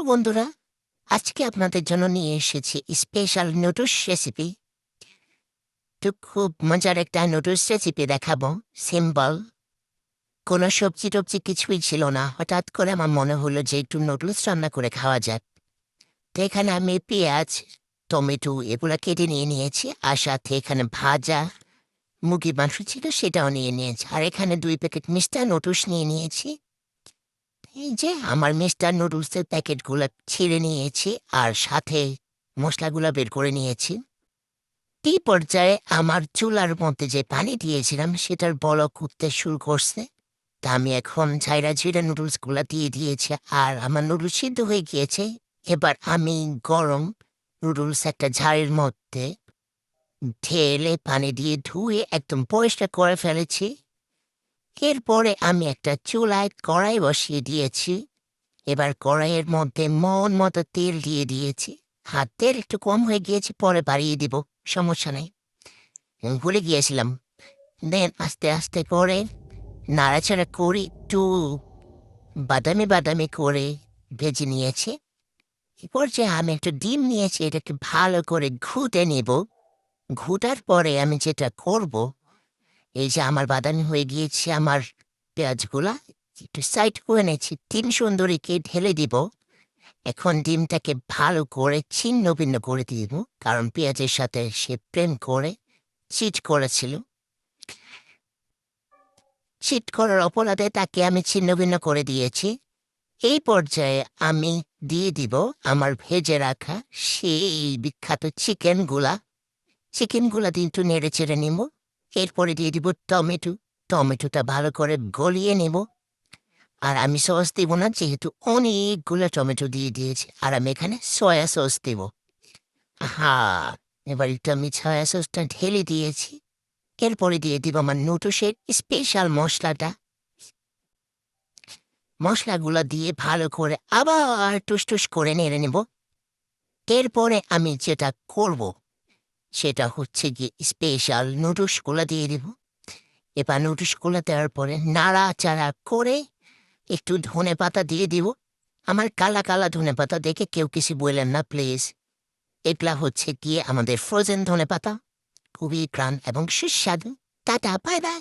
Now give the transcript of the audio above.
বন্ধুরা, আজকে আপনাদের জন্য নিয়ে এসেছি স্পেশাল নুডলস রেসিপি। তো খুব মজার একটা নুডলস রেসিপি দেখাবো। সিম্পল, কোনো সবজি-টবজি কিছুই ছিল না। হঠাৎ করে আমার মনে হলো যে একটু নুডলস রান্না করে খাওয়া যাক। তো এখানে আমি পেঁয়াজ, টমেটো এগুলা কেটে নিয়ে নিয়েছি। আর সাথে এখানে ভাজা মুরগির মাংস ছিল সেটাও নিয়ে নিয়েছি। আর এখানে ২ প্যাকেট মিস্টার নুডলস নিয়ে নিয়েছি। এই যে আমার মিস্টার নুডলসের প্যাকেটগুলা ছিঁড়ে নিয়েছি আর সাথে মসলাগুলা বের করে নিয়েছি। এই পর্যায়ে আমার চুলার মধ্যে যে পানি দিয়েছিলাম সেটার বলক উঠতে শুরু করছে। তা আমি এখন ঝাইরা ঝিরে নুডলসগুলা দিয়ে দিয়েছি আর আমার নুডলস সিদ্ধ হয়ে গিয়েছে। এবার আমি গরম নুডলস একটা ঝাড়ের মধ্যে ঢেলে পানি দিয়ে ধুয়ে একদম পরিষ্কার করে ফেলেছি। এরপরে আমি একটা চুলায় কড়াই বসিয়ে দিয়েছি। এবার কড়াইয়ের মধ্যে মন মতো তেল দিয়ে দিয়েছি। তেল একটু কম হয়ে গিয়েছে, পরে বাড়িয়ে দিব, সমস্যা নেই। ভুলে গিয়েছিলাম। দেন আস্তে আস্তে করে নাড়াচাড়া করে একটু বাদামি বাদামি করে ভেজে নিয়েছি। এরপর যে আমি একটা ডিম নিয়েছি, এটাকে ভালো করে ঘুটে নেব। ঘুটার পরে আমি যেটা করব, এই যে আমার বাদামি হয়ে গিয়েছে আমার পেঁয়াজগুলা, একটু সাইড করে নিয়েছি, ডিম সুন্দরীকে ঢেলে দিব। এখন ডিমটাকে ভালো করে ছিন্ন ভিন্ন করে দিব, কারণ পেঁয়াজের সাথে সে প্রেম করে চিট করেছিল। চিট করার অপরাধে তাকে আমি ছিন্ন ভিন্ন করে দিয়েছি। এই পর্যায়ে আমি দিয়ে দিব আমার ভেজে রাখা সেই বিখ্যাত চিকেনগুলা দিয়ে একটু নেড়ে চেড়ে নিব। এরপরে দিয়ে দিব টমেটো। টমেটোটা ভালো করে গলিয়ে নেব। আর আমি সস দিব না, যেহেতু অনেকগুলো টমেটো দিয়ে দিয়েছি। আর আমি এখানে সয়া সস দিব। হা, এবার একটু আমি সয়া সসটা ঢেলে দিয়েছি। এরপরে দিয়ে দিব আমার নুডলসের স্পেশাল মশলাটা। মশলাগুলো দিয়ে ভালো করে আবার টুসটুস করে নেড়ে নেব। এরপরে আমি যেটা করব সেটা হচ্ছে গিয়ে স্পেশাল নুডলসগুলো দিয়ে দিব। এবার নুডলসগুলো দেওয়ার পরে নাড়াচাড়া করে একটু ধনেপাতা দিয়ে দিব। আমার কালা কালা ধনেপাতা দেখে কেউ কিছু বললেন না প্লিজ। এগুলা হচ্ছে গিয়ে আমাদের ফ্রোজেন ধনেপাতা, খুবই ঘ্রাণ এবং সুস্বাদু। Tata, bye bye.